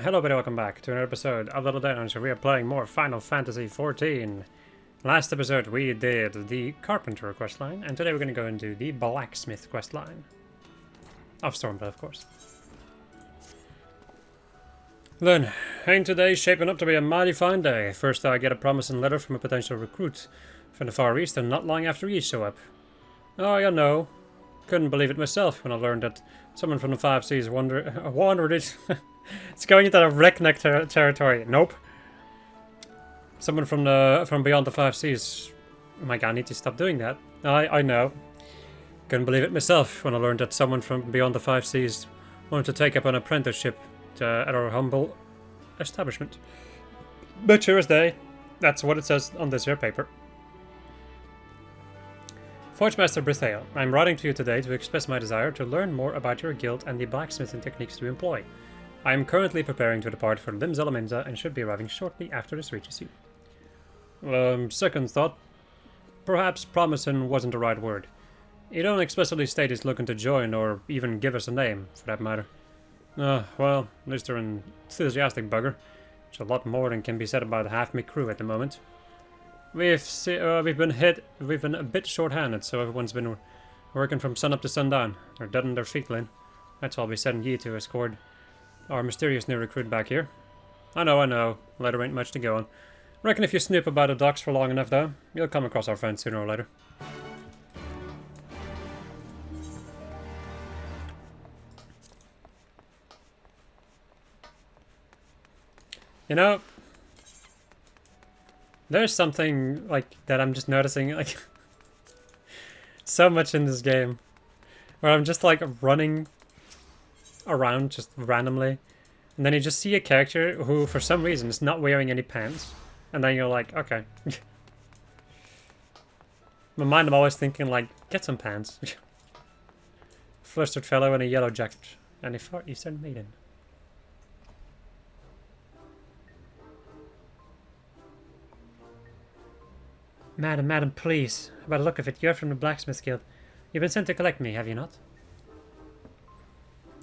hello everybody, welcome back to another episode of Little Dungeons, where we are playing more Final Fantasy XIV. Last episode we did the Carpenter questline, and today we're going to go into the Blacksmith questline. Of Stormblood, of course. Then, ain't today shaping up to be a mighty fine day. First I get a promising letter from a potential recruit from the Far East, and not long after you show up. Oh, you know, couldn't believe it myself when I learned that someone from the Five Seas wandered it. It's going into the redneck territory. Nope. Someone from beyond the Five Seas. Oh my god, I need to stop doing that. I know. Couldn't believe it myself when I learned that someone from beyond the Five Seas wanted to take up an apprenticeship at our humble establishment. But sure as day, that's what it says on this here paper. Forgemaster Brithael, I'm writing to you today to express my desire to learn more about your guild and the blacksmithing techniques you employ. I am currently preparing to depart for Lim Zalaminza and should be arriving shortly after this reaches you. Second thought, perhaps promising wasn't the right word. You don't explicitly state he's looking to join or even give us a name, for that matter. Well, at least they're an enthusiastic bugger. It's a lot more than can be said about half my crew at the moment. We've been a bit short-handed, so everyone's been working from sun up to sundown. They're dead on their feet, Lynn. That's all we sending ye to escort our mysterious new recruit back here. I know. Letter ain't much to go on. Reckon if you snoop about the docks for long enough, though, you'll come across our friends sooner or later. You know, there's something, like, that I'm just noticing, like, so much in this game, where I'm just, like, running around just randomly, and then you just see a character who, for some reason, is not wearing any pants, and then you're like, okay. In my mind, I'm always thinking, like, get some pants. Flustered fellow in a yellow jacket, and a Far Eastern maiden. Madam, please. By the look of it, you're from the Blacksmith Guild. You've been sent to collect me, have you not?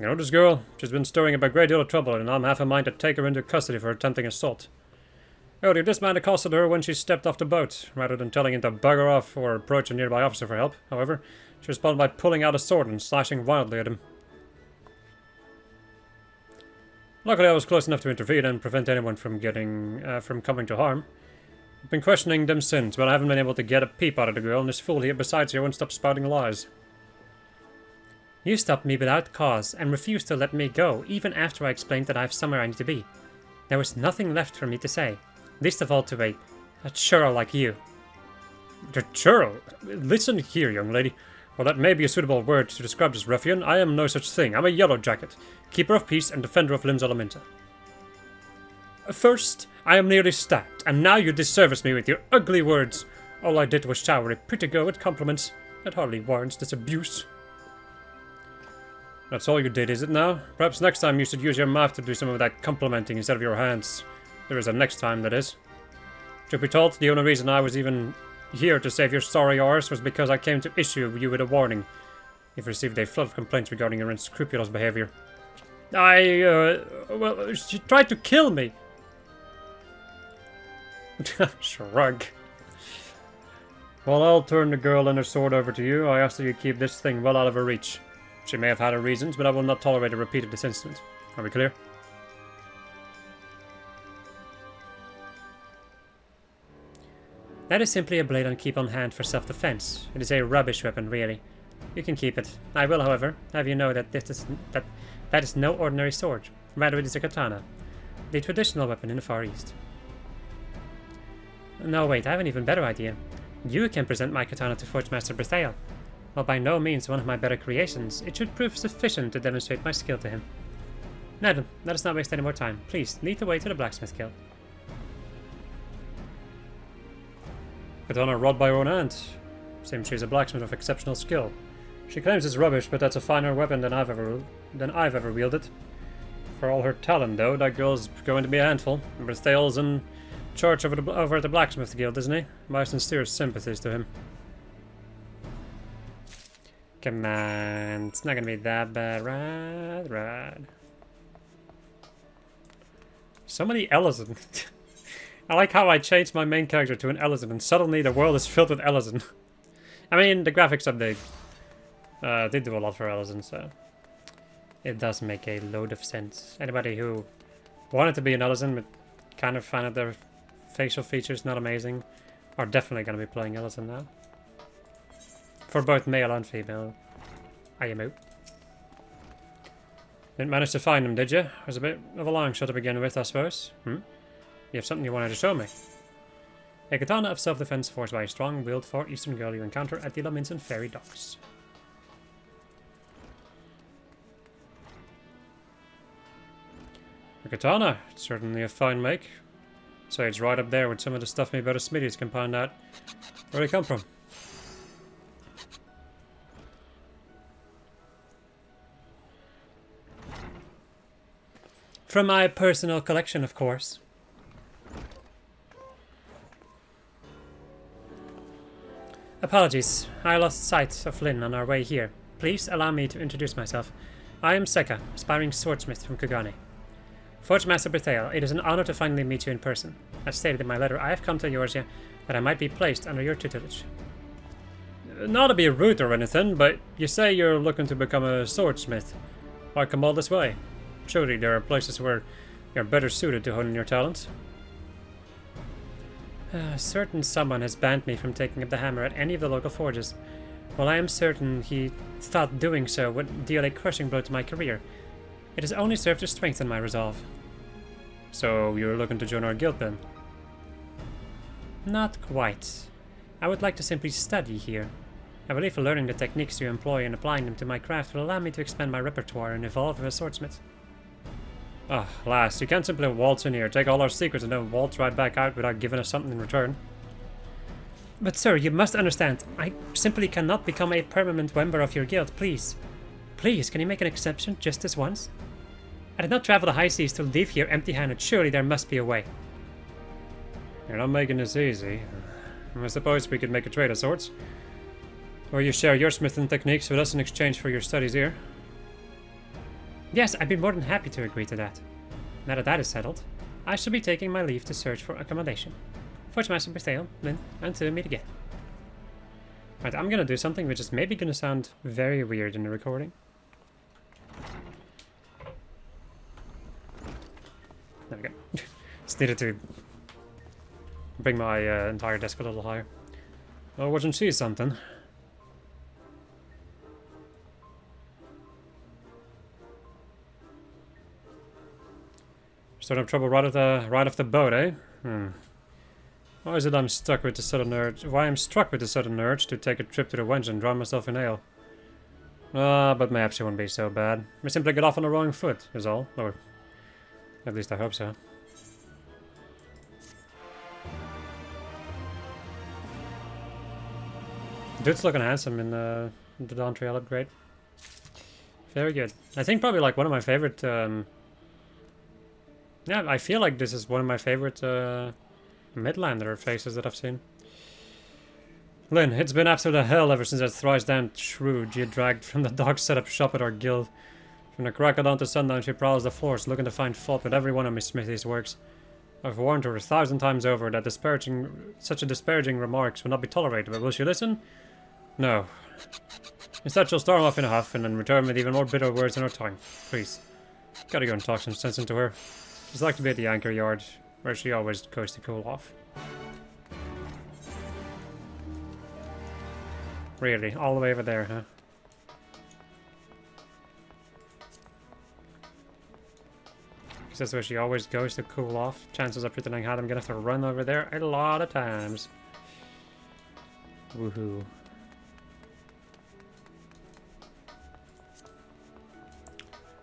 You know this girl? She's been stirring up a great deal of trouble, and I'm half a mind to take her into custody for attempting assault. Earlier, this man accosted her when she stepped off the boat. Rather than telling him to bugger off or approach a nearby officer for help, however, she responded by pulling out a sword and slashing wildly at him. Luckily, I was close enough to intervene and prevent anyone from coming to harm. I've been questioning them since, but I haven't been able to get a peep out of the girl, and this fool here besides you won't stop spouting lies. You stopped me without cause, and refused to let me go, even after I explained that I have somewhere I need to be. There was nothing left for me to say, least of all to a churl like you. The churl? Listen here, young lady. While that may be a suitable word to describe this ruffian, I am no such thing. I'm a yellow jacket, keeper of peace and defender of Lim Zalaminza. First, I am nearly stabbed, and now you disservice me with your ugly words. All I did was shower a pretty girl with compliments. That hardly warrants this abuse. That's all you did, is it now? Perhaps next time you should use your mouth to do some of that complimenting instead of your hands. There is a next time, that is. Truth be told, the only reason I was even here to save your sorry arse was because I came to issue you with a warning. You've received a flood of complaints regarding your unscrupulous behavior. Well, she tried to kill me. Shrug. Well, I'll turn the girl and her sword over to you. I ask that you keep this thing well out of her reach. She may have had her reasons, but I will not tolerate a repeat of this incident. Are we clear? That is simply a blade on keep on hand for self-defense. It is a rubbish weapon, really. You can keep it. I will, however, have you know that that is no ordinary sword. Rather, it is a katana, the traditional weapon in the Far East. No, wait, I have an even better idea. You can present my katana to Forgemaster Brithael. While by no means one of my better creations, it should prove sufficient to demonstrate my skill to him. Madam, let us not waste any more time. Please, lead the way to the Blacksmith Guild. Katana wrought by her own hand. Seems she's a blacksmith of exceptional skill. She claims it's rubbish, but that's a finer weapon than I've ever wielded. For all her talent, though, that girl's going to be a handful. Brithael's in charge over at the Blacksmith Guild, isn't he? My sincere sympathies to him. Come on, it's not gonna be that bad, right? So many Ellison. I like how I changed my main character to an Ellison and suddenly the world is filled with Ellison. I mean, the graphics update did do a lot for Ellison, so it does make a load of sense. Anybody who wanted to be an Ellison but kind of found their facial features not amazing are definitely going to be playing Ellison now. For both male and female. IMO. Didn't manage to find him, did you? It was a bit of a long shot to begin with, I suppose. You have something you wanted to show me. A katana of self-defense forged by a strong-willed Far Eastern girl you encounter at the Laminson Ferry docks. A katana, it's certainly a fine make. So it's right up there with some of the stuff me better smithies can find out where they come from. From my personal collection, of course. Apologies, I lost sight of Lynn on our way here. Please allow me to introduce myself. I am Seka, aspiring swordsmith from Kugane. Forge Master Berthale, it is an honor to finally meet you in person. As stated in my letter, I have come to Eorzea that I might be placed under your tutelage. Not to be rude or anything, but you say you're looking to become a swordsmith. Why come all this way? Surely there are places where you're better suited to honing your talents. A certain someone has banned me from taking up the hammer at any of the local forges. While I am certain he thought doing so would deal a crushing blow to my career, it has only served to strengthen my resolve. So you're looking to join our guild then? Not quite. I would like to simply study here. I believe learning the techniques you employ and applying them to my craft will allow me to expand my repertoire and evolve as a swordsmith. Ah, lass, you can't simply waltz in here, take all our secrets and then waltz right back out without giving us something in return. But sir, you must understand, I simply cannot become a permanent member of your guild, please. Please, can you make an exception just this once? I did not travel the high seas to leave here empty-handed, surely there must be a way. You're not making this easy. I suppose we could make a trade of sorts. Or you share your smithing techniques with us in exchange for your studies here. Yes, I'd be more than happy to agree to that. Now that that is settled, I shall be taking my leave to search for accommodation. Forge Master Berthale, Lynn, until we meet again. Right, I'm gonna do something which is maybe gonna sound very weird in the recording. There we go. Just needed to bring my entire desk a little higher. Oh, watch and see something. Starting trouble right off the boat, eh? Why is it I'm stuck with the sudden urge? Why I'm struck with the sudden urge to take a trip to the wench and drown myself in ale? But perhaps it won't be so bad. We simply get off on the wrong foot, is all. Or at least I hope so. Dude's looking handsome in the Dawntrail upgrade. Very good. I think probably like one of my favorite. Yeah, I feel like this is one of my favorite Midlander faces that I've seen. Lynn, it's been absolute hell ever since that thrice damned shrew you dragged from the docks set up shop at our guild. From the crack of dawn to sundown, she prowls the floors looking to find fault with every one of Miss Smithy's works. I've warned her 1,000 times over that such disparaging remarks will not be tolerated, but will she listen? No. Instead, she'll storm off in a huff and then return with even more bitter words in her tongue. Please. Gotta go and talk some sense into her. She's like to be at the anchor yard, where she always goes to cool off. Really? All the way over there, huh? Because that's where she always goes to cool off. Chances are pretty dang high I'm gonna have to run over there a lot of times. Woohoo.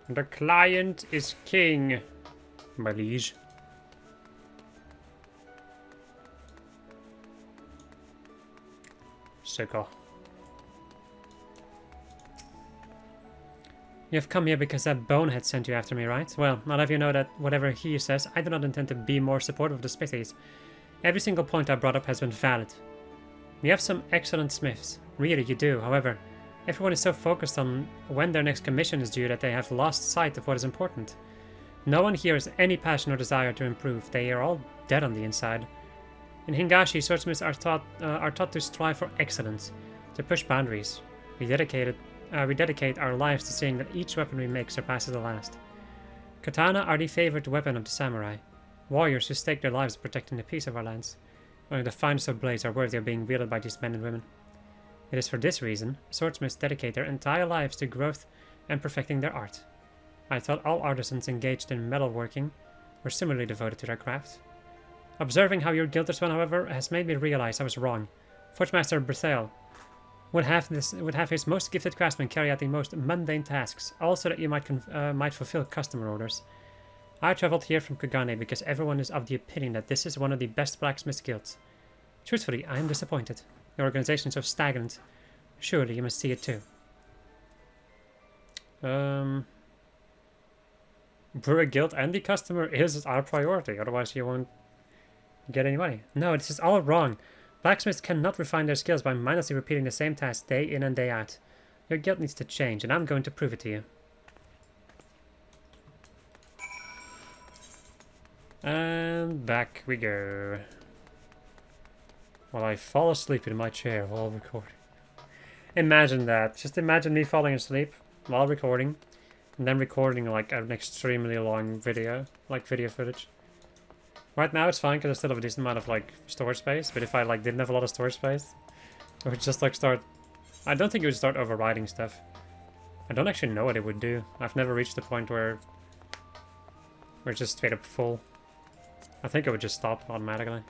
The client is king, my liege. Circle. You have come here because that bonehead sent you after me, right? Well, I'll have you know that whatever he says, I do not intend to be more supportive of the smithies. Every single point I brought up has been valid. You have some excellent smiths. Really, you do. However, everyone is so focused on when their next commission is due that they have lost sight of what is important. No one here has any passion or desire to improve. They are all dead on the inside. In Hingashi, swordsmiths are taught to strive for excellence, to push boundaries. We dedicate our lives to seeing that each weapon we make surpasses the last. Katana are the favorite weapon of the samurai, warriors who stake their lives protecting the peace of our lands. Only the finest of blades are worthy of being wielded by these men and women. It is for this reason swordsmiths dedicate their entire lives to growth and perfecting their art. I thought all artisans engaged in metalworking were similarly devoted to their craft. Observing how your guild is run, however, has made me realize I was wrong. Forgemaster Berthel would have his most gifted craftsmen carry out the most mundane tasks, all so that you might fulfill customer orders. I traveled here from Kagane because everyone is of the opinion that this is one of the best blacksmith guilds. Truthfully, I am disappointed. Your organization is so stagnant. Surely you must see it too. Brewer guild and the customer is our priority, otherwise you won't get any money. No, this is all wrong. Blacksmiths cannot refine their skills by mindlessly repeating the same task day in and day out. Your guild needs to change, and I'm going to prove it to you. And back we go. While I fall asleep in my chair while recording. Imagine that. Just imagine me falling asleep while recording, and then recording like an extremely long video, like video footage. Right now it's fine because I still have a decent amount of like storage space, but if I like didn't have a lot of storage space, it would just like start... I don't think it would start overriding stuff. I don't actually know what it would do. I've never reached the point where it's just straight up full. I think it would just stop automatically.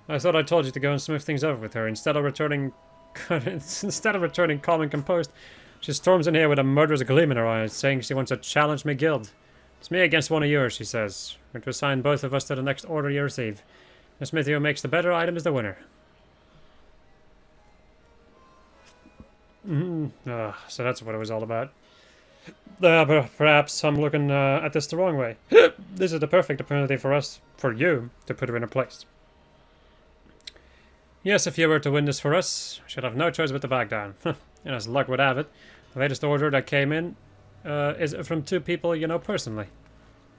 I thought I told you to go and smooth things over with her. Instead of returning calm and composed, she storms in here with a murderous gleam in her eyes, saying she wants to challenge my guild. It's me against one of yours, she says. We're to assign both of us to the next order you receive. The smithy who makes the better item is the winner. So that's what it was all about. Perhaps I'm looking at this the wrong way. This is the perfect opportunity for you, to put her in her place. Yes, if you were to win this for us, I should have no choice but to back down. And as luck would have it, the latest order that came in is from two people you know personally.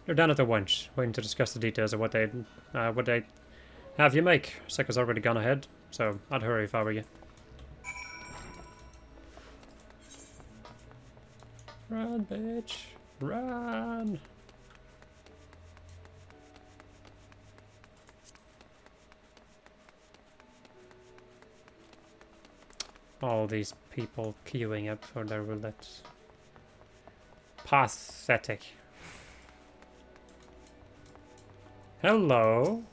They're down at the wench, waiting to discuss the details of what they have you make. Sekka's already gone ahead, so I'd hurry if I were you. Run, bitch. Run! All these people queuing up for their roulette. Pathetic. Hello.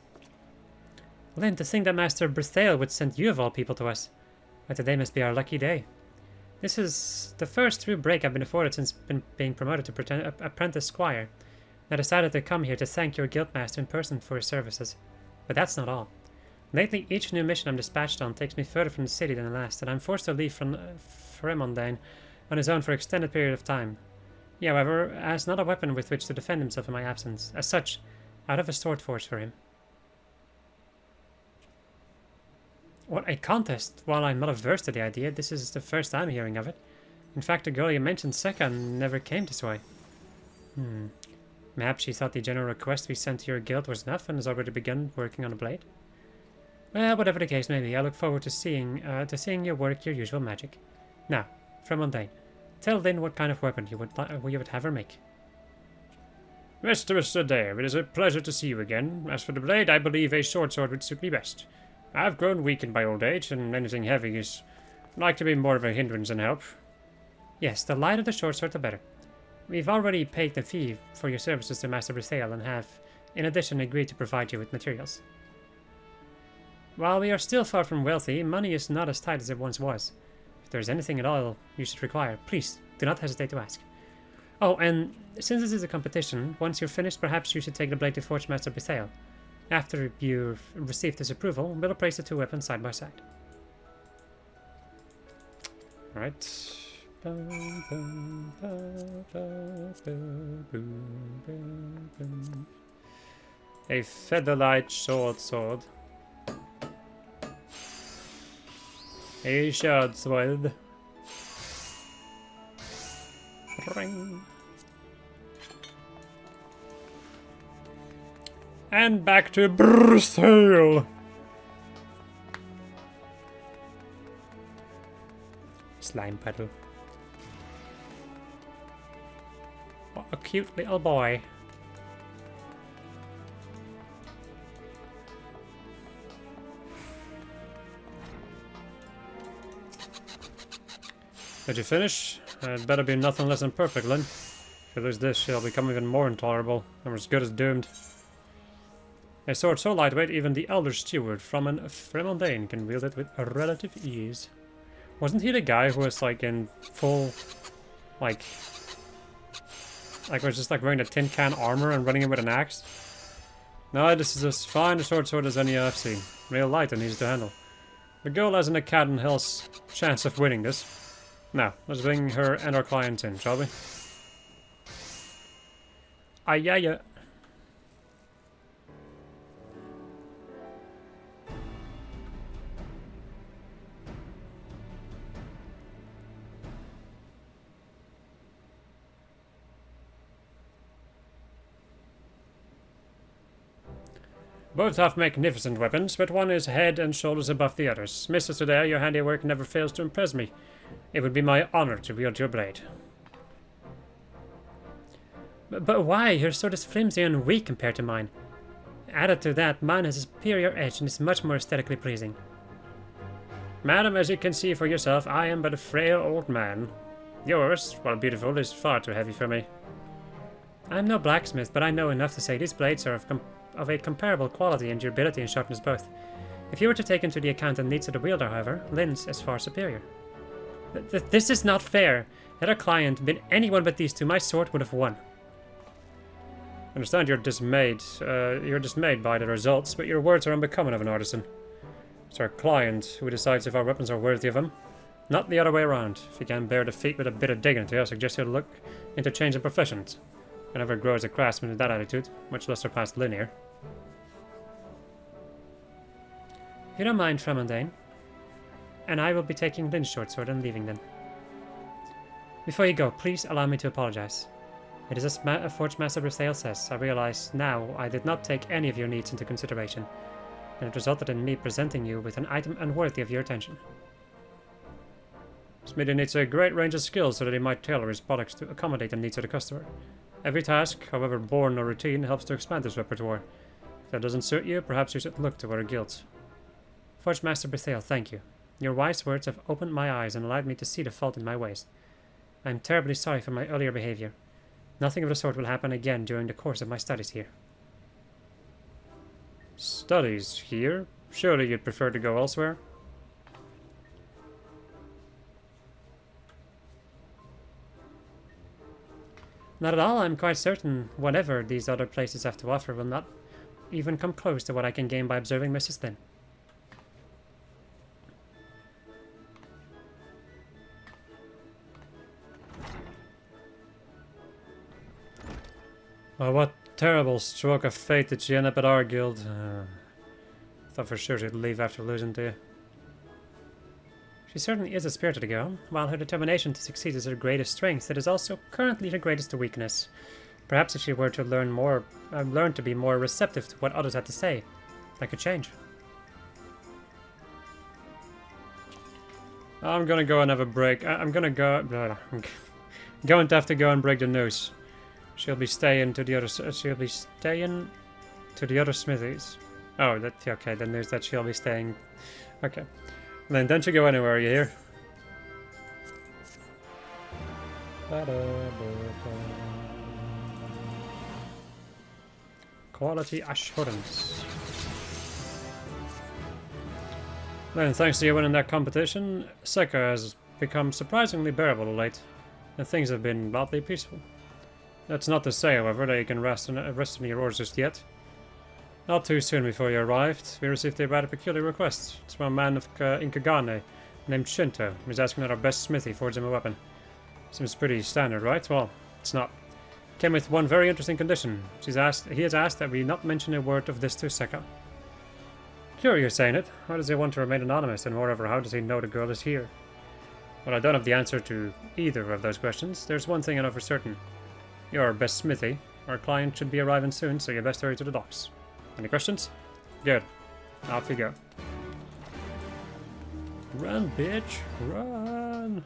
Lynn, to think that Master Berthel would send you of all people to us. But today must be our lucky day. This is the first true break I've been afforded since being promoted to apprentice squire. I decided to come here to thank your guildmaster in person for his services. But that's not all. Lately, each new mission I'm dispatched on takes me further from the city than the last, and I'm forced to leave from Fremondane on his own for an extended period of time. He, however, has not a weapon with which to defend himself in my absence. As such, I'd have a sword forged for him. What, a contest? While I'm not averse to the idea, this is the first I'm hearing of it. In fact, the girl you mentioned, Sekka, never came this way. Perhaps she thought the general request we sent to your guild was enough and has already begun working on a blade? Well, whatever the case may be, I look forward to seeing you work your usual magic. Now, Fremondane, tell Lynn what kind of weapon you would have her make. Mr. Dare, it is a pleasure to see you again. As for the blade, I believe a short sword would suit me best. I've grown weak in my old age, and anything heavy is like to be more of a hindrance than help. Yes, the lighter the short sword, the better. We've already paid the fee for your services to Master Berthel and have, in addition, agreed to provide you with materials. While we are still far from wealthy, money is not as tight as it once was. If there is anything at all you should require, please do not hesitate to ask. Oh, and since this is a competition, once you're finished, perhaps you should take the blade to Forgemaster Berthel. After you've received his approval, we'll place the two weapons side by side. Right. A featherlight sword. A shard sword. Ring. And back to Brazil. Slime puddle. What a cute little boy. Did you finish? It better be nothing less than perfect, Lynn. If you lose this, she'll become even more intolerable, and we're as good as doomed. A sword so lightweight, even the Elder Steward from an Fremondane can wield it with a relative ease. Wasn't he the guy who was like in full, like was just like wearing a tin can armor and running in with an axe? No, this is as fine a sword as any I've seen. Real light and easy to handle. The girl has an Acadon Hill's chance of winning this. Now, let's bring her and our client in, shall we? Ayaya. Both have magnificent weapons, but one is head and shoulders above the others. Mr. Sudair, your handiwork never fails to impress me. It would be my honor to wield your blade. But why? Your sword is flimsy and weak compared to mine. Added to that, mine has a superior edge and is much more aesthetically pleasing. Madam, as you can see for yourself, I am but a frail old man. Yours, while beautiful, is far too heavy for me. I am no blacksmith, but I know enough to say these blades are of a comparable quality in durability and sharpness both. If you were to take into the account the needs of the wielder, however, Lynn's is far superior. This is not fair. Had our client been anyone but these two, my sword would have won. I understand you're dismayed. You're dismayed by the results, but your words are unbecoming of an artisan. It's our client who decides if our weapons are worthy of him, not the other way around. If you can bear defeat with a bit of dignity, I suggest you look into changing professions. I never grow as a craftsman with that attitude, much less surpass linear. If you don't mind, Fremondane, and I will be taking Lynn's short sword and leaving then. Before you go, please allow me to apologize. It is as Forge Master Brisail says. I realize now I did not take any of your needs into consideration, and it resulted in me presenting you with an item unworthy of your attention. Smithy needs a great range of skills so that he might tailor his products to accommodate the needs of the customer. Every task, however boring or routine, helps to expand his repertoire. If that doesn't suit you, perhaps you should look to other guilds. Forge Master Brisail, thank you. Your wise words have opened my eyes and allowed me to see the fault in my ways. I am terribly sorry for my earlier behavior. Nothing of the sort will happen again during the course of my studies here. Studies here? Surely you'd prefer to go elsewhere? Not at all. I'm quite certain whatever these other places have to offer will not even come close to what I can gain by observing Mrs. Lynn. Oh, what terrible stroke of fate did she end up at our guild. Thought for sure she'd leave after losing to you. She certainly is a spirited girl. While her determination to succeed is her greatest strength, it is also currently her greatest weakness. Perhaps if she were to learn to be more receptive to what others had to say, I could change. I'm gonna go and have a break. I'm gonna go. I'm going to have to go and break the news. She'll be staying to the other. She'll be staying to the other smithies. Oh, that's okay. The news that she'll be staying. Okay. Then don't you go anywhere, you hear? Quality assurance. Then, thanks to you winning that competition, Seka has become surprisingly bearable of late, and things have been oddly peaceful. That's not to say, however, that you can rest in your orders just yet. Not too soon before you arrived, we received a rather peculiar request. It's from a man of Inkagane named Shinto. He's asking that our best smithy forge him a weapon. Seems pretty standard, right? Well, it's not. Came with one very interesting condition. He has asked that we not mention a word of this to Seka. Curious, ain't it? Why does he want to remain anonymous, and moreover, how does he know the girl is here? Well, I don't have the answer to either of those questions. There's one thing I know for certain. You're best smithy. Our client should be arriving soon, so you best hurry to the docks. Any questions? Good. Off you go. Run, bitch. Run.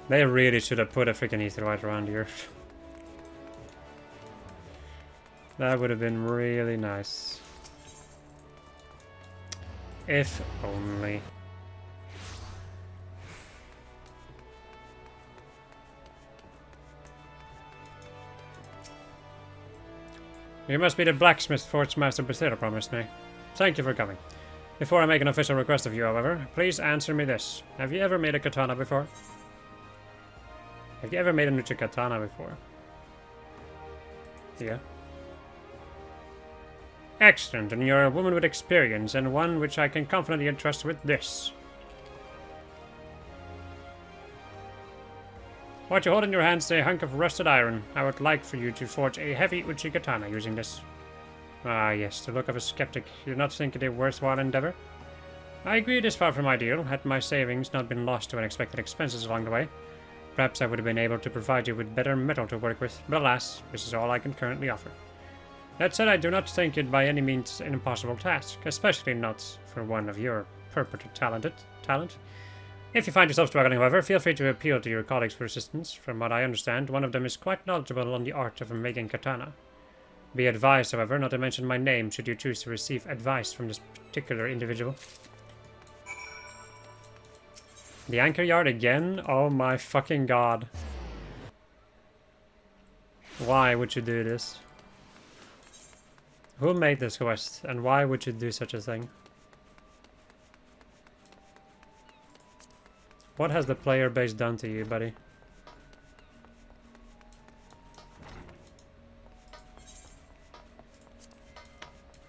They really should have put a freaking ether right around here. That would have been really nice. If only. You must be the blacksmith Forge Master Bethesda promised me. Thank you for coming. Before I make an official request of you, however, please answer me this. Have you ever made a katana before? Have you ever made a Nuchi katana before? Yeah. Excellent, and you're a woman with experience, and one which I can confidently entrust with this. What you hold in your hands is a hunk of rusted iron. I would like for you to forge a heavy Uchi katana using this. Ah yes, the look of a skeptic. You do not think it a worthwhile endeavor? I agree it is far from ideal, had my savings not been lost to unexpected expenses along the way. Perhaps I would have been able to provide you with better metal to work with, but alas, this is all I can currently offer. That said, I do not think it by any means an impossible task, especially not for one of your purported talent. If you find yourself struggling, however, feel free to appeal to your colleagues for assistance. From what I understand, one of them is quite knowledgeable on the art of making katana. Be advised, however, not to mention my name should you choose to receive advice from this particular individual. The anchor yard again? Oh my fucking god. Why would you do this? Who made this quest, and why would you do such a thing? What has the player base done to you, buddy?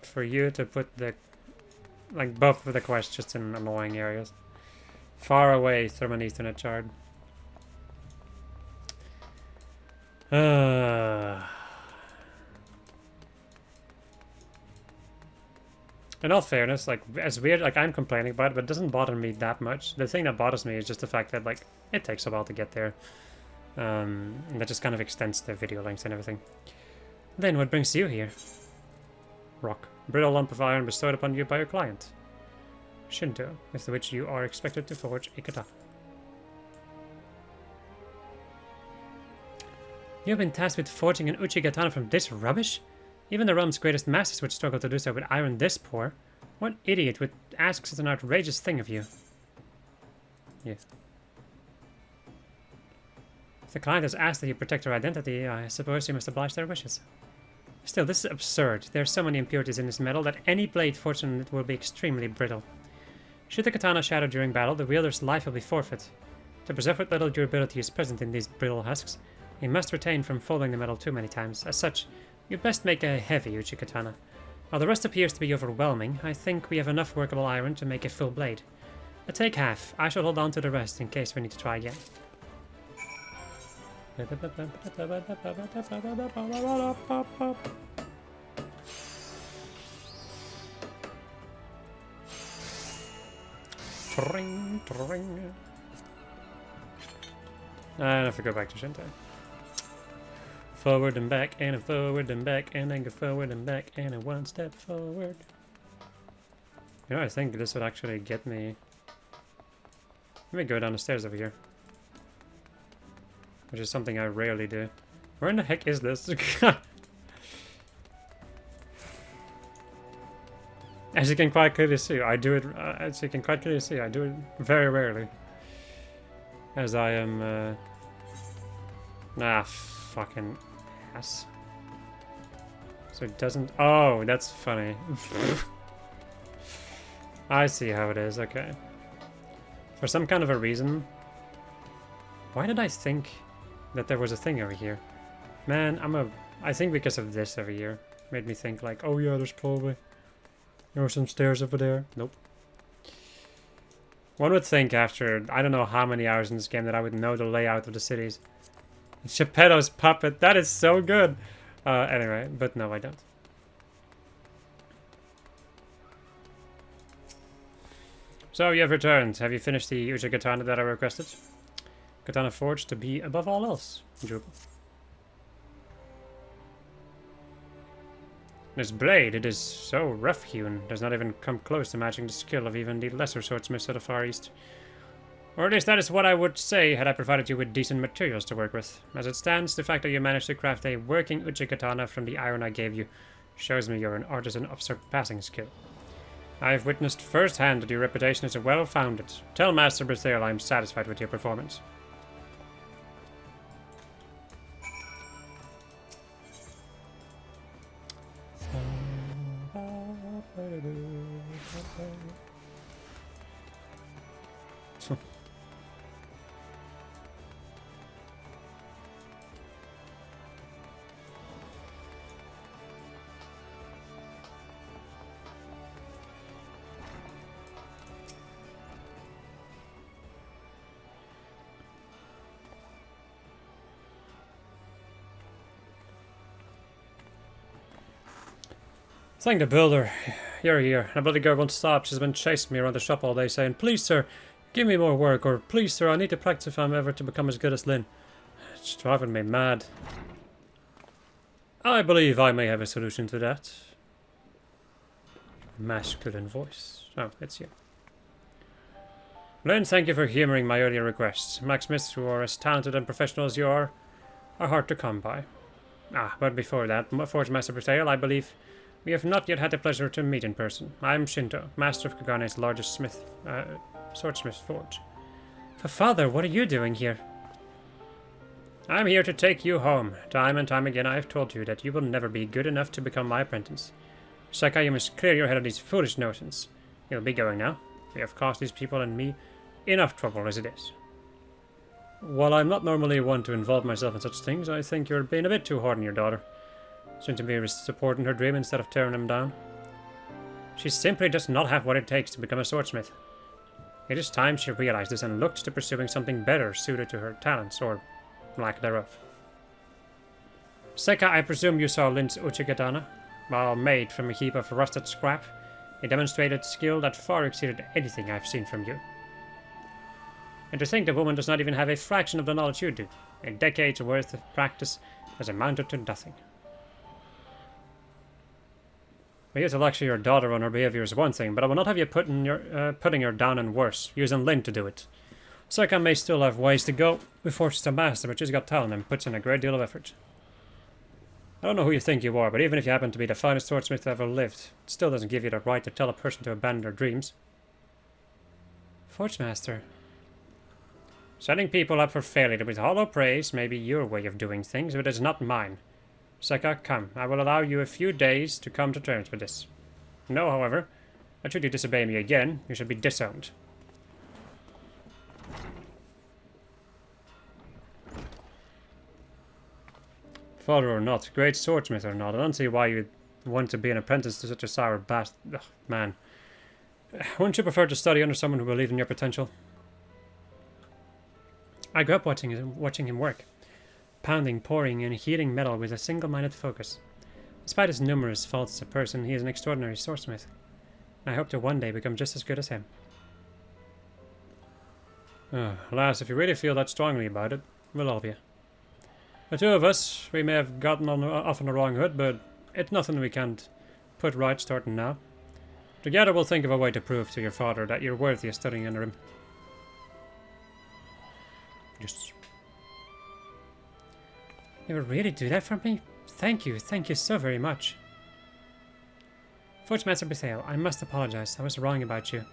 For you to put the... like, both of the quests just in annoying areas. Far away from an Ethernet shard. In all fairness, like, it's weird, like, I'm complaining about it, but it doesn't bother me that much. The thing that bothers me is just the fact that, like, it takes a while to get there. And that just kind of extends the video length and everything. Then, what brings you here? Rock. Brittle lump of iron bestowed upon you by your client. Shinto, with which you are expected to forge a katana. You have been tasked with forging an Uchi katana from this rubbish? Even the realm's greatest masters would struggle to do so with iron this poor. What idiot would ask such an outrageous thing of you? Yes. If the client has asked that you protect her identity, I suppose you must oblige their wishes. Still, this is absurd. There are so many impurities in this metal that any blade forged in it will be extremely brittle. Should the katana shatter during battle, the wielder's life will be forfeit. To preserve what little durability is present in these brittle husks, you must refrain from folding the metal too many times. As such, you best make a heavy Uchi katana. While the rest appears to be overwhelming, I think we have enough workable iron to make a full blade. Take half. I shall hold on to the rest in case we need to try again. Tring, tring. And if we go back to Shinto. Forward and back, and a forward and back, and then go forward and back, and a one step forward. You know, I think this would actually get me... Let me go down the stairs over here. Which is something I rarely do. Where in the heck is this? As you can quite clearly see, I do it... as you can quite clearly see, I do it very rarely. As I am... fucking... ass. So it doesn't... Oh, that's funny. I see how it is, okay. For some kind of a reason... Why did I think that there was a thing over here? Man, I think because of this over here. Made me think like, oh yeah, there's probably... There were some stairs over there. Nope. One would think after, I don't know how many hours in this game, that I would know the layout of the cities. Geppetto's puppet, that is so good! Anyway, but no, I don't. So you have returned. Have you finished the Uja Katana that I requested? Katana forged to be above all else. Drupal. This blade, it is so rough-hewn, does not even come close to matching the skill of even the lesser swordsmiths of the Far East. Or at least that is what I would say had I provided you with decent materials to work with. As it stands, the fact that you managed to craft a working Uchi Katana from the iron I gave you shows me you're an artisan of surpassing skill. I have witnessed firsthand that your reputation is well-founded. Tell Master Bethel I am satisfied with your performance. Thank the builder. You're here. A bloody girl won't stop. She's been chasing me around the shop all day saying, "Please, sir, give me more work," or "Please, sir, I need to practice if I'm ever to become as good as Lynn." It's driving me mad. I believe I may have a solution to that. Masculine voice. Oh, it's you. Lynn, thank you for humouring my earlier requests. Blacksmiths who are as talented and professional as you are hard to come by. But before that, Forge Master Bethel, I believe we have not yet had the pleasure to meet in person. I am Shinto, master of Kagane's largest swordsmith forge. Father, what are you doing here? I'm here to take you home. Time and time again I have told you that you will never be good enough to become my apprentice. Seka, you must clear your head of these foolish notions. You'll be going now. We have caused these people and me enough trouble as it is. While I'm not normally one to involve myself in such things, I think you're being a bit too hard on your daughter. Seem to be supporting her dream instead of tearing him down. She simply does not have what it takes to become a swordsmith. It is time she realized this and looked to pursuing something better suited to her talents, or lack thereof. Seka, I presume you saw Lynn's Uchi Katana? While made from a heap of rusted scrap, it demonstrated skill that far exceeded anything I've seen from you. And to think the woman does not even have a fraction of the knowledge you do. A decade's worth of practice has amounted to nothing. For you to lecture your daughter on her behavior is one thing, but I will not have you putting her down and worse, using Lynn to do it. Seka may still have ways to go before she's a master, but she's got talent and puts in a great deal of effort. I don't know who you think you are, but even if you happen to be the finest swordsmith ever lived, it still doesn't give you the right to tell a person to abandon their dreams. Forge Master. Setting people up for failure with hollow praise may be your way of doing things, but it's not mine. Seka, come. I will allow you a few days to come to terms with this. Know, however, that should you disobey me again, you should be disowned. Father or not, great swordsmith or not, I don't see why you'd want to be an apprentice to such a sour bastard. Ugh, man. Wouldn't you prefer to study under someone who believes in your potential? I grew up watching him work. Pounding, pouring, and heating metal with a single-minded focus. Despite his numerous faults as a person, he is an extraordinary swordsmith. I hope to one day become just as good as him. Alas, if you really feel that strongly about it, we'll help you. The two of us, we may have gotten off on the wrong hood, but it's nothing we can't put right starting now. Together we'll think of a way to prove to your father that you're worthy of studying under him. Yes. You would really do that for me? Thank you so very much. Forge Master Bethel, I must apologize. I was wrong about you.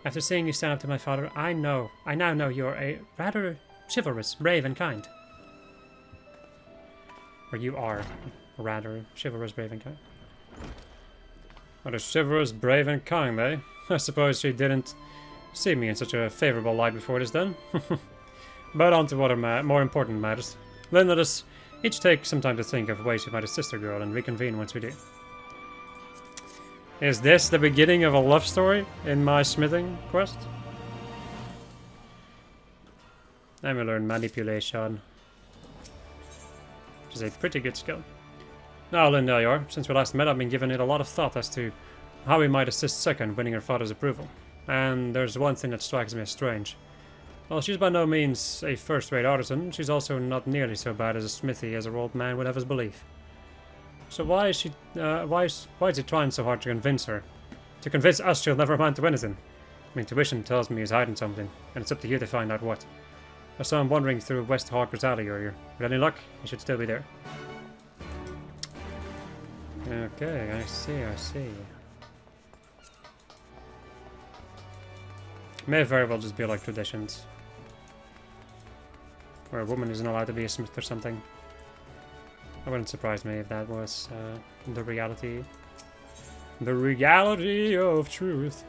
After seeing you stand up to my father, I now know you're a rather chivalrous, brave, and kind. Or you are rather chivalrous, brave, and kind. What is chivalrous, brave, and kind, eh? I suppose she didn't see me in such a favorable light before this then. But on to what are more important matters. Then let us each take some time to think of ways we might assist our girl and reconvene once we do. Is this the beginning of a love story in my smithing quest? I'm gonna learn manipulation, which is a pretty good skill. Now, Lynn, there you are. Since we last met, I've been giving it a lot of thought as to how we might assist Seka in winning her father's approval. And there's one thing that strikes me as strange. While she's by no means a first-rate artisan, she's also not nearly so bad as a smithy as her old man would have us believe. So why is she, why is he trying so hard to convince her? To convince us she'll never amount to anything? My intuition tells me he's hiding something, and it's up to you to find out what. I saw him wandering through West Hawker's Alley earlier. With any luck, he should still be there. Okay, I see. May very well just be like traditions. Where a woman isn't allowed to be a smith or something. It wouldn't surprise me if that was the reality. The reality of truth.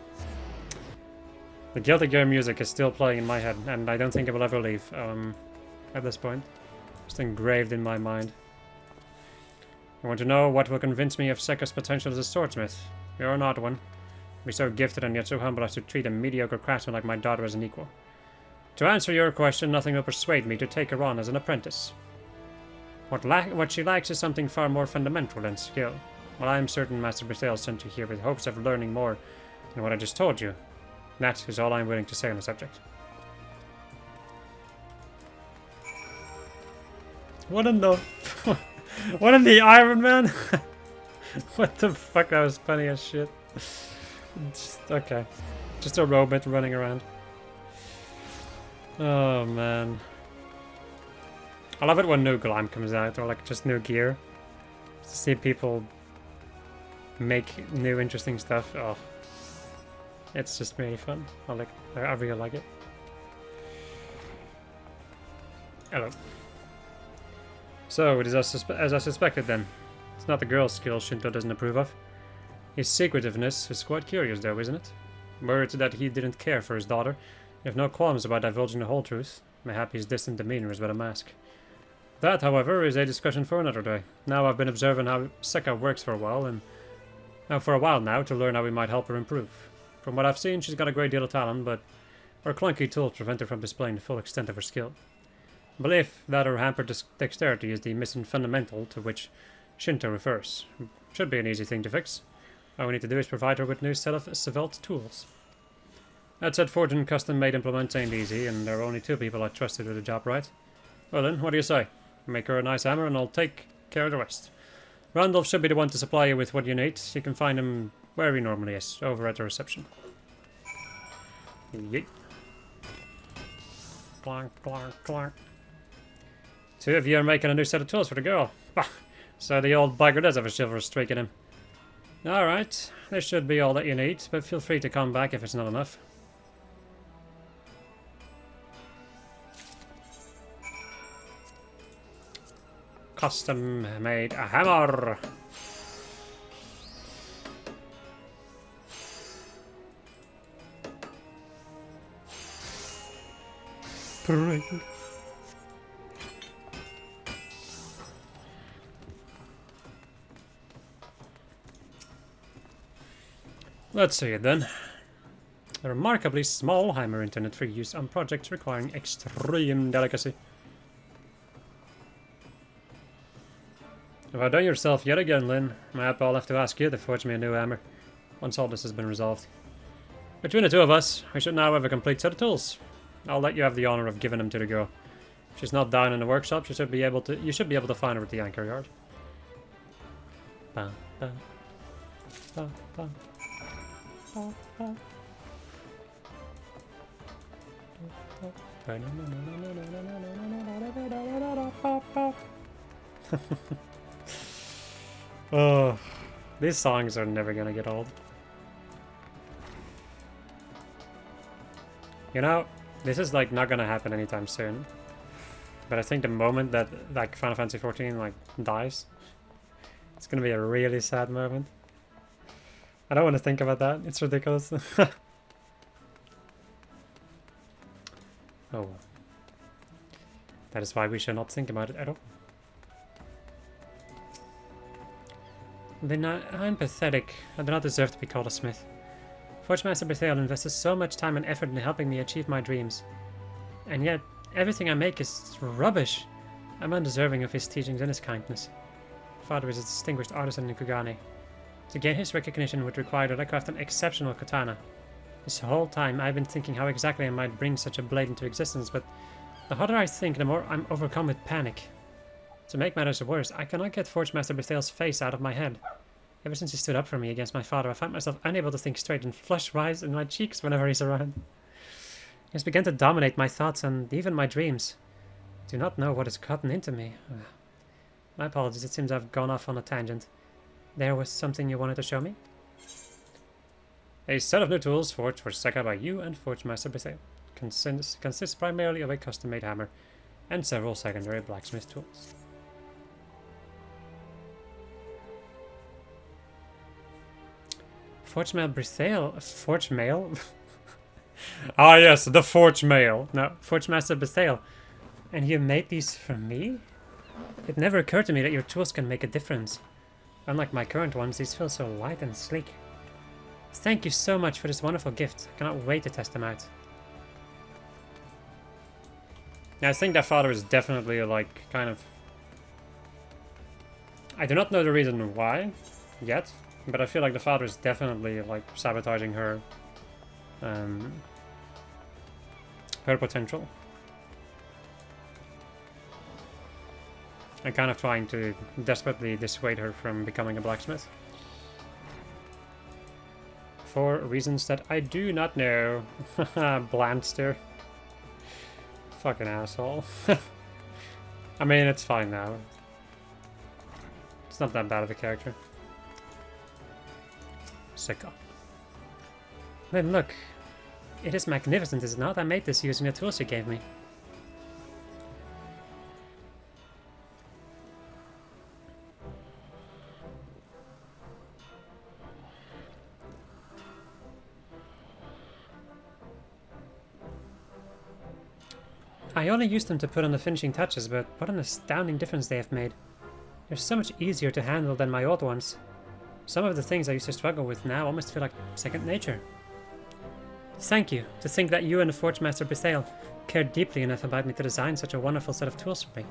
The Guilty Gear music is still playing in my head, and I don't think it will ever leave at this point. Just engraved in my mind. I want to know what will convince me of Sekka's potential as a swordsmith. You're an odd one. Be so gifted and yet so humble as to treat a mediocre craftsman like my daughter as an equal. To answer your question, nothing will persuade me to take her on as an apprentice. What she lacks is something far more fundamental than skill. Well, I am certain Master Bethel sent you here with hopes of learning more than what I just told you. That is all I am willing to say on the subject. What in the... what in the Iron Man? What the fuck, that was funny as shit. Okay. Just a robot running around. Oh man. I love it when new glam comes out, or like just new gear. To see people make new interesting stuff. Oh. It's just really fun. I really like it. Hello. So, it is as I suspected then. It's not the girl's skills Shinto doesn't approve of. His secretiveness is quite curious though, isn't it? Were it that he didn't care for his daughter, you have no qualms about divulging the whole truth. Mayhap his distant demeanor is but a mask. That, however, is a discussion for another day. Now I've been observing how Sekka works for a while now to learn how we might help her improve. From what I've seen, she's got a great deal of talent, but her clunky tools prevent her from displaying the full extent of her skill. I believe that her hampered dexterity is the missing fundamental to which Shinto refers. Should be an easy thing to fix. All we need to do is provide her with a new set of Svelte tools. That said, forging custom-made implements ain't easy, and there are only 2 people I trust to do the job right. Well then, what do you say? Make her a nice hammer and I'll take care of the rest. Randolph should be the one to supply you with what you need. You can find him where he normally is, over at the reception. Yeet. Clonk, clonk, clonk. 2 of you are making a new set of tools for the girl. Bah! So the old bugger does have a chivalrous streak in him. Alright, this should be all that you need, but feel free to come back if it's not enough. Custom made a hammer! Pring. Let's see it then. A remarkably small hammer intended for use on projects requiring extreme delicacy. Have I done yourself yet again, Lynn? Mayhap I'll have to ask you to forge me a new hammer, once all this has been resolved. Between the 2 of us, we should now have a complete set of tools. I'll let you have the honor of giving them to the girl. If she's not down in the workshop, you should be able to find her at the anchor yard. Ba, ba, ba, ba. Oh, these songs are never gonna get old. You know, this is like not gonna happen anytime soon. But I think the moment that like Final Fantasy XIV like dies, it's gonna be a really sad moment. I don't want to think about that. It's ridiculous. Oh. That is why we should not think about it at all. Then I'm pathetic. I do not deserve to be called a smith. Forge Master Bethel invested so much time and effort in helping me achieve my dreams. And yet, everything I make is rubbish. I'm undeserving of his teachings and his kindness. Father is a distinguished artisan in Kugane. To gain his recognition would require that I craft an exceptional katana. This whole time I've been thinking how exactly I might bring such a blade into existence, but the harder I think, the more I'm overcome with panic. To make matters worse, I cannot get Forgemaster Bethal's face out of my head. Ever since he stood up for me against my father, I find myself unable to think straight and flush rise in my cheeks whenever he's around. He has begun to dominate my thoughts and even my dreams. I do not know what has gotten into me. My apologies, it seems I've gone off on a tangent. There was something you wanted to show me? A set of new tools forged for Seka by you and Forgemaster Bethel. Consists primarily of a custom-made hammer and several secondary blacksmith tools. Forgemail Bethel? Forgemail? Ah yes, the Forgemail. No, Forgemaster Bethel. And you made these for me? It never occurred to me that your tools can make a difference. Unlike my current ones, these feel so light and sleek. Thank you so much for this wonderful gift. I cannot wait to test them out. Now, I think that father is definitely like kind of... I do not know the reason why yet, but I feel like the father is definitely like sabotaging her her potential. And kind of trying to desperately dissuade her from becoming a blacksmith. For reasons that I do not know. Blandster. Fucking asshole. I mean, it's fine now. It's not that bad of a character. Sicko. Then look. It is magnificent, is it not? I made this using the tools you gave me. I only used them to put on the finishing touches, but what an astounding difference they have made. They're so much easier to handle than my old ones. Some of the things I used to struggle with now almost feel like second nature. Thank you. To think that you and the Forgemaster Bethel cared deeply enough about me to design such a wonderful set of tools for me.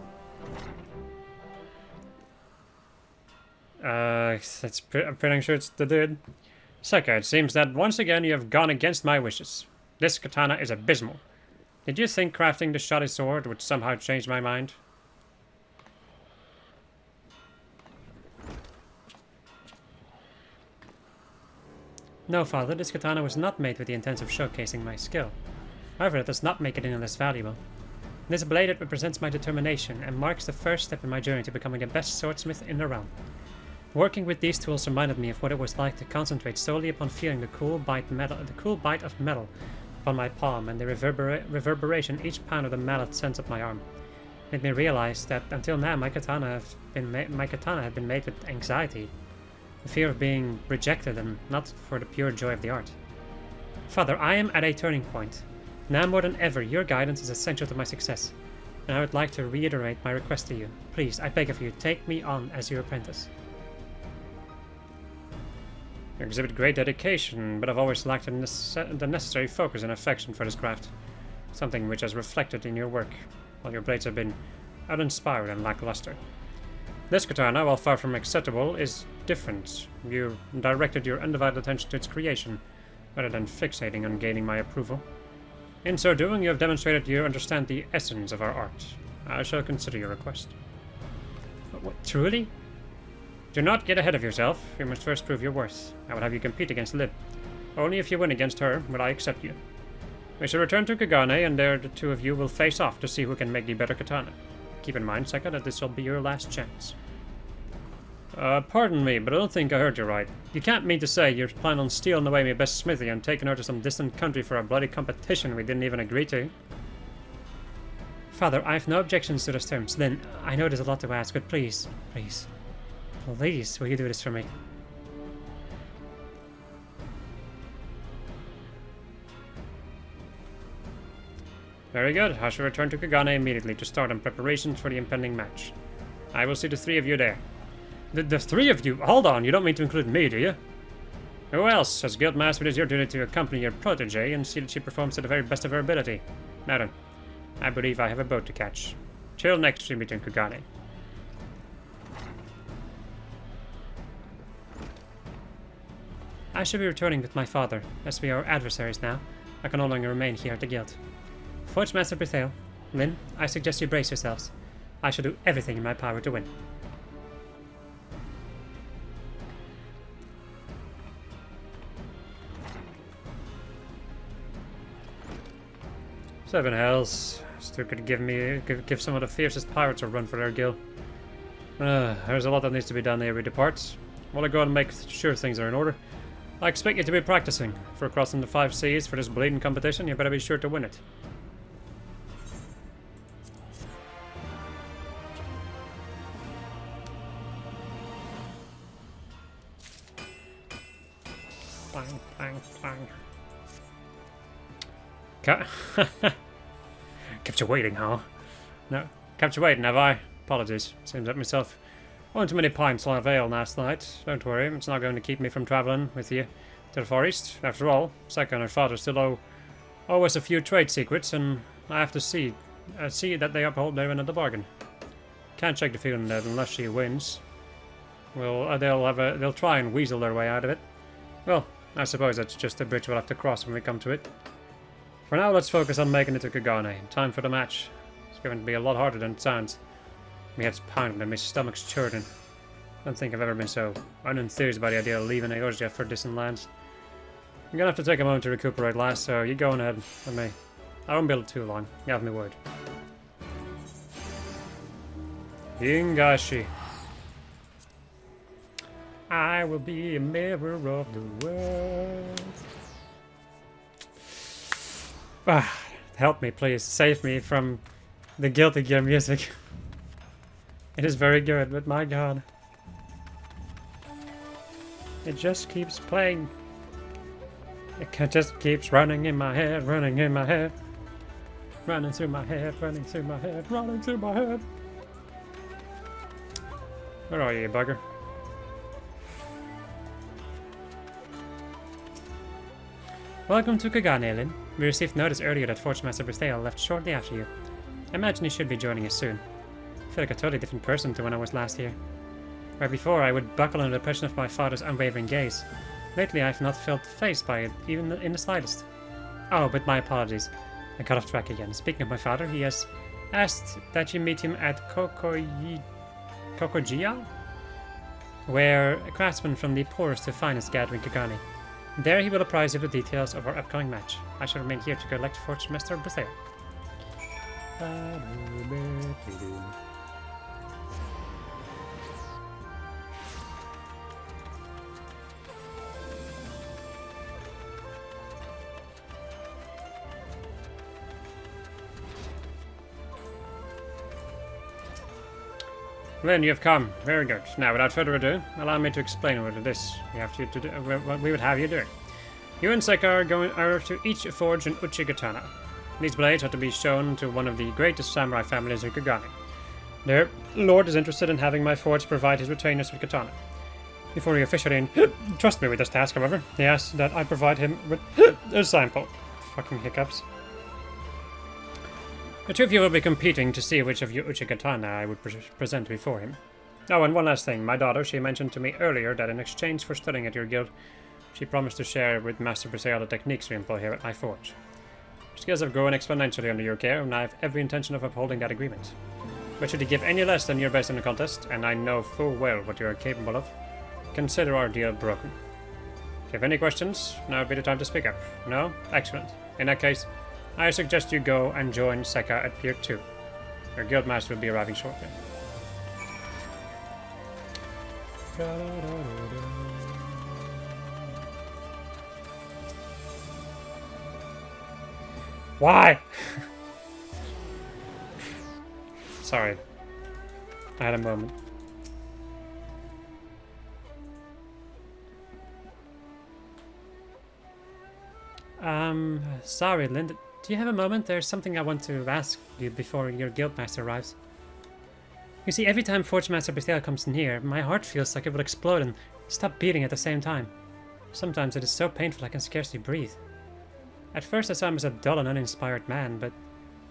I'm pretty sure it's the dude. Seka, it seems that once again you have gone against my wishes. This katana is abysmal. Did you think crafting the shoddy sword would somehow change my mind? No, father, this katana was not made with the intent of showcasing my skill. However, that does not make it any less valuable. This blade represents my determination and marks the first step in my journey to becoming the best swordsmith in the realm. Working with these tools reminded me of what it was like to concentrate solely upon feeling the cool bite of metal upon my palm and the reverberation each pound of the mallet sends up my arm. It made me realize that until now my katana had been made with anxiety, the fear of being rejected and not for the pure joy of the art. Father, I am at a turning point. Now more than ever, your guidance is essential to my success, and I would like to reiterate my request to you. Please, I beg of you, take me on as your apprentice. You exhibit great dedication, but I've always lacked the necessary focus and affection for this craft. Something which has reflected in your work, while your blades have been uninspired and lackluster. This katana, while far from acceptable, is different. You directed your undivided attention to its creation, rather than fixating on gaining my approval. In so doing, you have demonstrated you understand the essence of our art. I shall consider your request. What, truly? Do not get ahead of yourself. You must first prove your worth. I will have you compete against Lib. Only if you win against her will I accept you. We shall return to Kagane, and there the two of you will face off to see who can make the better katana. Keep in mind, Seka, that this will be your last chance. Pardon me, but I don't think I heard you right. You can't mean to say you're planning on stealing away my best smithy and taking her to some distant country for a bloody competition we didn't even agree to? Father, I have no objections to those terms. Lynn, I know there's a lot to ask, but please, please, please, will you do this for me? Very good. I shall return to Kagane immediately to start on preparations for the impending match. I will see the three of you there. The three of you? Hold on, you don't mean to include me, do you? Who else? As Guildmaster, it is your duty to accompany your protege and see that she performs to the very best of her ability. Now then, I believe I have a boat to catch. Till next we meet in Kagane. I should be returning with my father, as we are adversaries now. I can no longer remain here at the guild. Forge Master Bethale, Lynn, I suggest you brace yourselves. I shall do everything in my power to win. Seven hells. Still could give some of the fiercest pirates a run for their gill. There's a lot that needs to be done ere we depart. While I go and make sure things are in order, I expect you to be practicing. For crossing the 5 seas for this bleeding competition, you better be sure to win it. Clang, clang, clang. Kept you waiting, huh? No, kept you waiting, have I? Apologies. Seems like myself. One too many pints of ale last night. Don't worry, it's not going to keep me from travelling with you to the Far East. After all, Secca and her father still owe us a few trade secrets, and I have to see that they uphold their end of the bargain. Can't shake the feeling that unless she wins, well, they'll try and weasel their way out of it. Well, I suppose that's just a bridge we'll have to cross when we come to it. For now, let's focus on making it to Kagane. Time for the match. It's going to be a lot harder than it sounds. My head's pounding and my stomach's churning. I don't think I've ever been so unenthused by the idea of leaving Eorzea for distant lands. I'm gonna have to take a moment to recuperate, lass, so you go on ahead with me. I won't be able too long. You have my word. Ingashi. I will be a mirror of the world. Help me, please. Save me from the Guilty Gear music. It is very good, but my god. It just keeps playing. It just keeps running in my head, running in my head. Running through my head, running through my head, running through my head. Where are you, bugger? Welcome to Kagane, Lin. We received notice earlier that Forge Master Bethale left shortly after you. I imagine he should be joining us soon. I feel like a totally different person to when I was last here. Where before I would buckle under the pressure of my father's unwavering gaze. Lately I've not felt fazed by it, even in the slightest. Oh, but my apologies. I got off track again. Speaking of my father, he has asked that you meet him at Kokojia? Where a craftsman from the poorest to finest gather in Kagane. There he will apprise you of the details of our upcoming match. I shall remain here to collect Forge Master Bethale. Lynn, you have come. Very good. Now, without further ado, allow me to explain what it is what we would have you do. You and Secca are to each forge an Uchigatana. These blades are to be shown to one of the greatest samurai families in Kagane. Their lord is interested in having my forge provide his retainers with katana. Before he officially trust me with this task, however, he asks that I provide him with a sample. Fucking hiccups. The two of you will be competing to see which of you Uchigatana I would present before him. Oh, and one last thing. My daughter, she mentioned to me earlier that in exchange for studying at your guild, she promised to share with Master Bethale the techniques we employ here at my forge. Skills have grown exponentially under your care, and I have every intention of upholding that agreement. But should you give any less than your best in the contest, and I know full well what you are capable of, consider our deal broken. If you have any questions, now would be the time to speak up. No? Excellent. In that case, I suggest you go and join Secca at Pier 2. Your guildmaster will be arriving shortly. Why? Sorry. I had a moment. Sorry, Linda. Do you have a moment? There's something I want to ask you before your guildmaster arrives. You see, every time Forge Master Bethale comes near, my heart feels like it will explode and stop beating at the same time. Sometimes it is so painful I can scarcely breathe. At first I saw him as a dull and uninspired man, but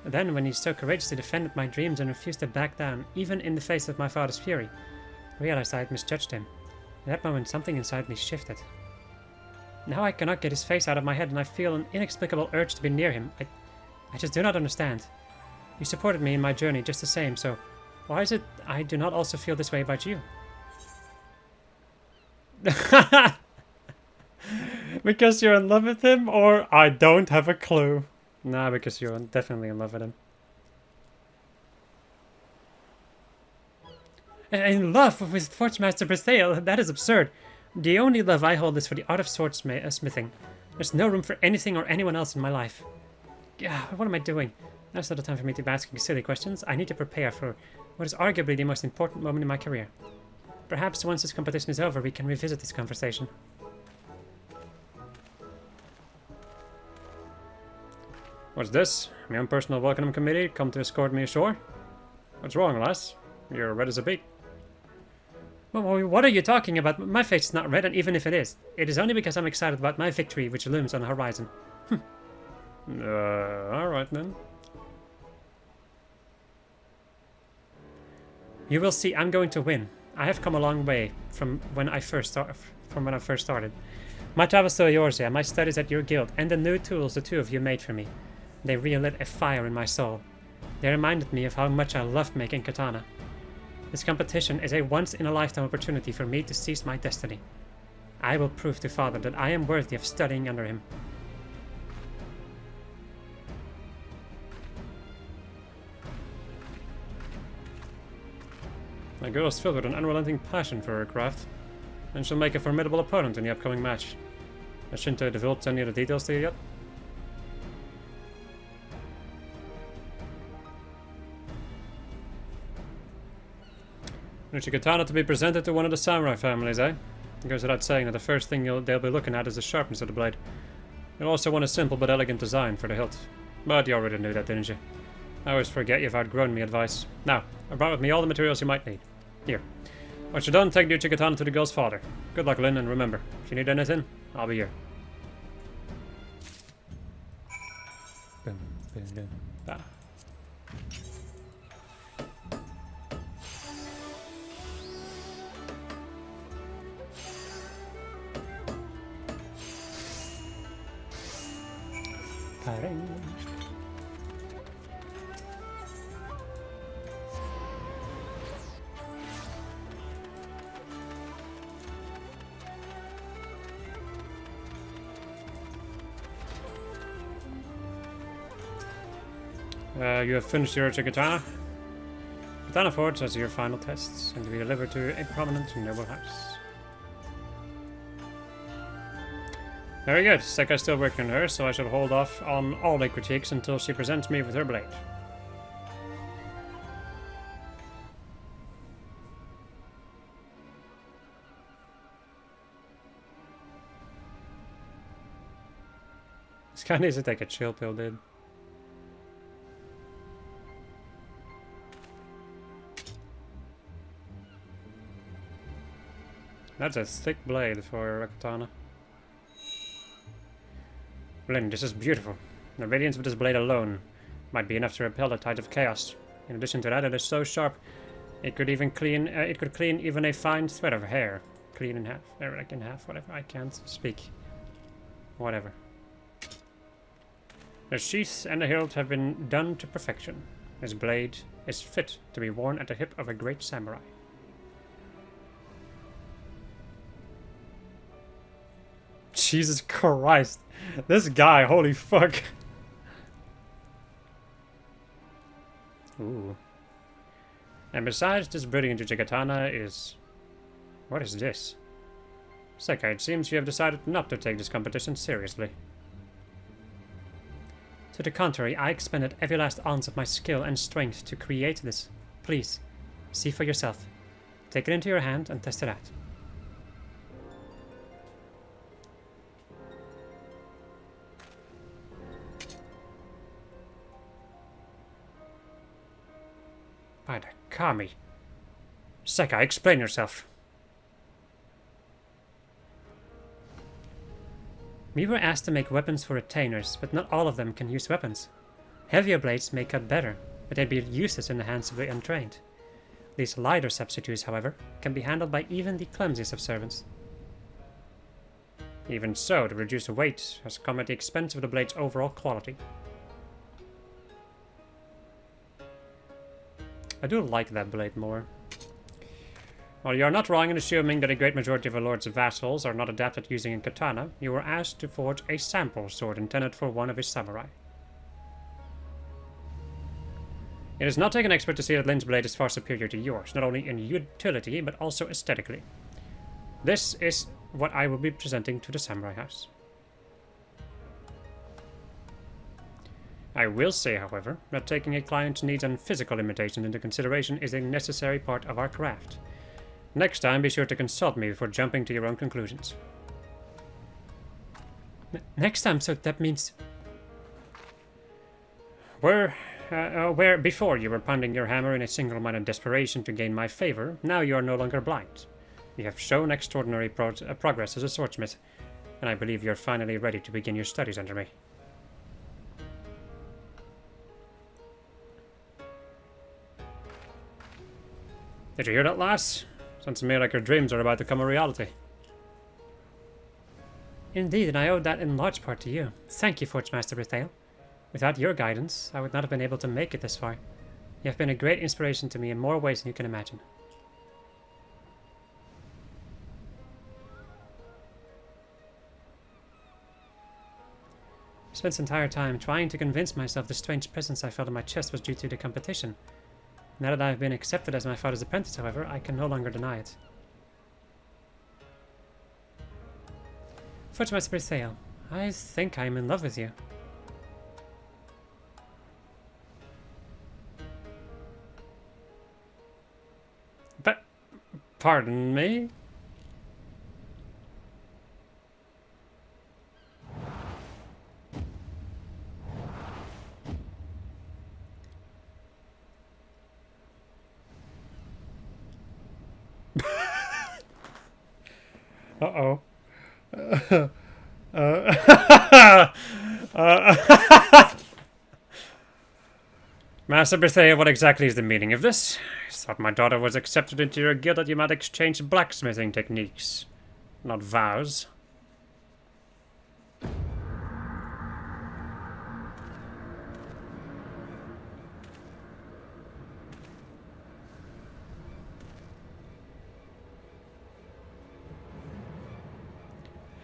then when he so courageously defended my dreams and refused to back down, even in the face of my father's fury, I realized I had misjudged him. At that moment something inside me shifted. Now I cannot get his face out of my head, and I feel an inexplicable urge to be near him. I just do not understand. You supported me in my journey just the same, so why is it I do not also feel this way about you? Because you're in love with him, or I don't have a clue. Nah, because you're definitely in love with him. In love with Forgemaster Brisail? That is absurd. The only love I hold is for the art of swordsmithing. There's no room for anything or anyone else in my life. Yeah, what am I doing? Now's not the time for me to be asking silly questions. I need to prepare for what is arguably the most important moment in my career. Perhaps once this competition is over, we can revisit this conversation. What's this? My own personal welcome committee come to escort me ashore? What's wrong, lass? You're red as a beet. Well, what are you talking about? My face is not red, and even if it is only because I'm excited about my victory which looms on the horizon. Alright then. You will see, I'm going to win. I have come a long way from when I first started. My travels to Eorzea, my studies at your guild, and the new tools the two of you made for me. They relit a fire in my soul. They reminded me of how much I loved making katana. This competition is a once-in-a-lifetime opportunity for me to seize my destiny. I will prove to Father that I am worthy of studying under him. My girl is filled with an unrelenting passion for her craft, and she'll make a formidable opponent in the upcoming match. Has Shinto divulged any of the details to you yet? There's a katana to be presented to one of the samurai families, eh? It goes without saying that the first thing they'll be looking at is the sharpness of the blade. You'll also want a simple but elegant design for the hilt. But you already knew that, didn't you? I always forget you've outgrown me advice. Now, I brought with me all the materials you might need. Here. Once you're done, take the katana to the girl's father. Good luck, Lynn, and remember, if you need anything, I'll be here. Boom, boom, boom. Ah. You have finished your katana. Katana Forge has your final tests and to be delivered to a prominent noble house. Very good. Sekai's still working on her, so I should hold off on all the critiques until she presents me with her blade. This guy needs to take a chill pill, dude. That's a thick blade for a katana. Lynn, this is beautiful. The radiance of this blade alone might be enough to repel the tide of chaos. In addition to that, it is so sharp, it could clean even a fine thread of hair. Clean in half, or like in half, whatever. I can't speak. Whatever. The sheath and the hilt have been done to perfection. This blade is fit to be worn at the hip of a great samurai. Jesus Christ. This guy, holy fuck. Ooh. And besides this brilliant katana is... What is this? Sekai, it seems you have decided not to take this competition seriously. To the contrary, I expended every last ounce of my skill and strength to create this. Please, see for yourself. Take it into your hand and test it out. By the Kami. Sekai, explain yourself. We were asked to make weapons for retainers, but not all of them can use weapons. Heavier blades may cut better, but they'd be useless in the hands of the untrained. These lighter substitutes, however, can be handled by even the clumsiest of servants. Even so, the reduced weight has come at the expense of the blade's overall quality. I do like that blade more. While you are not wrong in assuming that a great majority of a lord's vassals are not adept at using a katana, you were asked to forge a sample sword intended for one of his samurai. It does not take an expert to see that Lin's blade is far superior to yours, not only in utility, but also aesthetically. This is what I will be presenting to the samurai house. I will say, however, that taking a client's needs and physical limitations into consideration is a necessary part of our craft. Next time, be sure to consult me before jumping to your own conclusions. Next time, so that means... Where before you were pounding your hammer in a single-minded desperation to gain my favor, now you are no longer blind. You have shown extraordinary progress as a swordsmith, and I believe you are finally ready to begin your studies under me. Did you hear that, lass? Sounds to me like your dreams are about to become a reality. Indeed, and I owe that in large part to you. Thank you, Forgemaster Brithael. Without your guidance, I would not have been able to make it this far. You have been a great inspiration to me in more ways than you can imagine. I spent this entire time trying to convince myself the strange presence I felt in my chest was due to the competition. Now that I have been accepted as my father's apprentice, however, I can no longer deny it. Forgemaster Brithael, I think I am in love with you. But, pardon me? Uh-oh. Master Brithael, what exactly is the meaning of this? I thought my daughter was accepted into your guild that you might exchange blacksmithing techniques, not vows.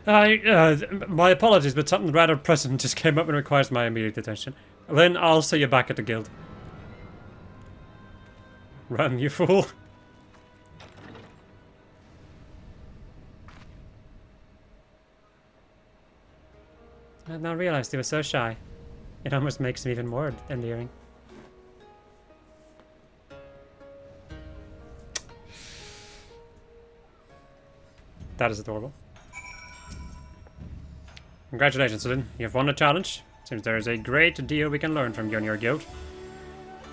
My apologies, but something rather pressing just came up and requires my immediate attention. Lynn, I'll see you back at the guild. Run, you fool. I had not realized he was so shy. It almost makes him even more endearing. That is adorable. Congratulations, Lynn. You have won the challenge. Seems there is a great deal we can learn from you and your guild.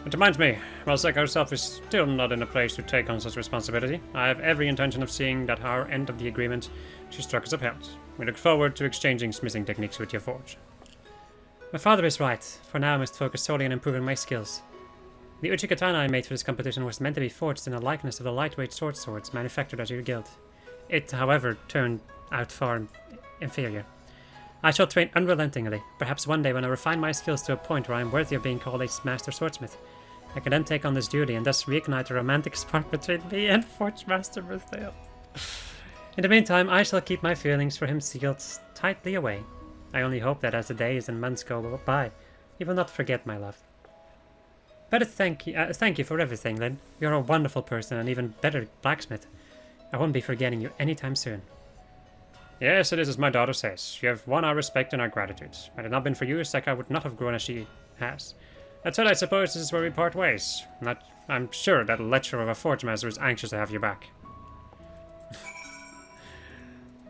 It reminds me, while Sek herself is still not in a place to take on such responsibility, I have every intention of seeing that our end of the agreement she struck is upheld. We look forward to exchanging smithing techniques with your forge. My father is right. For now I must focus solely on improving my skills. The Uchi katana I made for this competition was meant to be forged in the likeness of the lightweight swords manufactured at your guild. It, however, turned out far inferior. I shall train unrelentingly. Perhaps one day when I refine my skills to a point where I am worthy of being called a master swordsmith, I can then take on this duty and thus reignite the romantic spark between me and Forgemaster Brithael. In the meantime, I shall keep my feelings for him sealed tightly away. I only hope that as the days and months go by, he will not forget my love. But thank you for everything, Lynn. You're a wonderful person and even better blacksmith. I won't be forgetting you anytime soon. Yes, it is as my daughter says. You have won our respect and our gratitude. Had it not been for you, Seka would not have grown as she has. That said, I suppose this is where we part ways. I'm sure that lecturer of a forge master is anxious to have you back.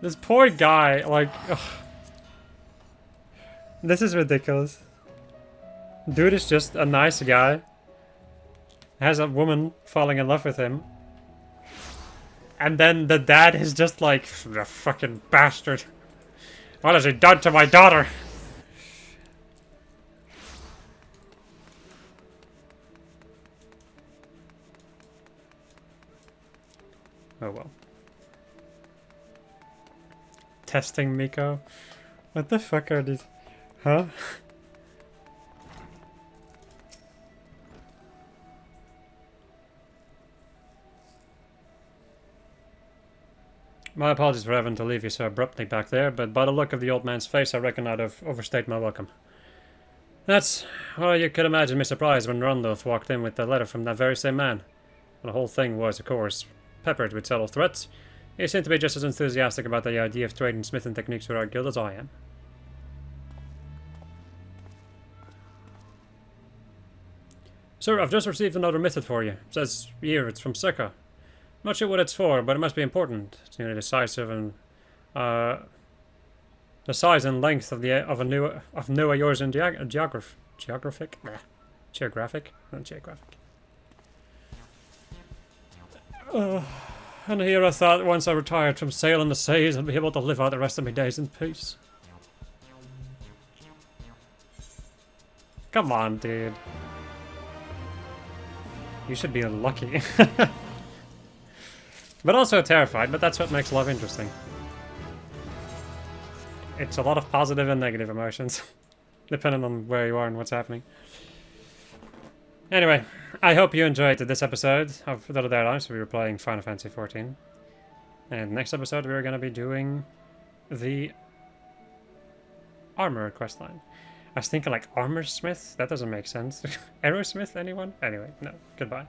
This poor guy, like... Ugh. This is ridiculous. Dude is just a nice guy. Has a woman falling in love with him. And then the dad is just like, the fucking bastard. What has he done to my daughter? Oh well. testing Miko. What the fuck are these? Huh? My apologies for having to leave you so abruptly back there, but by the look of the old man's face, I reckon I'd have overstayed my welcome. That's, well, you could imagine me surprised when Randolph walked in with the letter from that very same man. And the whole thing was, of course, peppered with subtle threats. He seemed to be just as enthusiastic about the idea of trading smithing techniques with our guild as I am. Sir, I've just received another missive for you. It says here it's from Seka. Not sure what it's for, but it must be important. It's nearly decisive and the size and length of New yours in geographic. And here I thought once I retired from sailing the seas, I'd be able to live out the rest of my days in peace. Come on, dude. You should be lucky. But also terrified, but that's what makes love interesting. It's a lot of positive and negative emotions, depending on where you are and what's happening. Anyway, I hope you enjoyed this episode of The Other Day Live. So we were playing Final Fantasy XIV. And next episode we're going to be doing the Armor questline. I was thinking like Armor Smith? That doesn't make sense. Aerosmith, anyone? Anyway, no. Goodbye.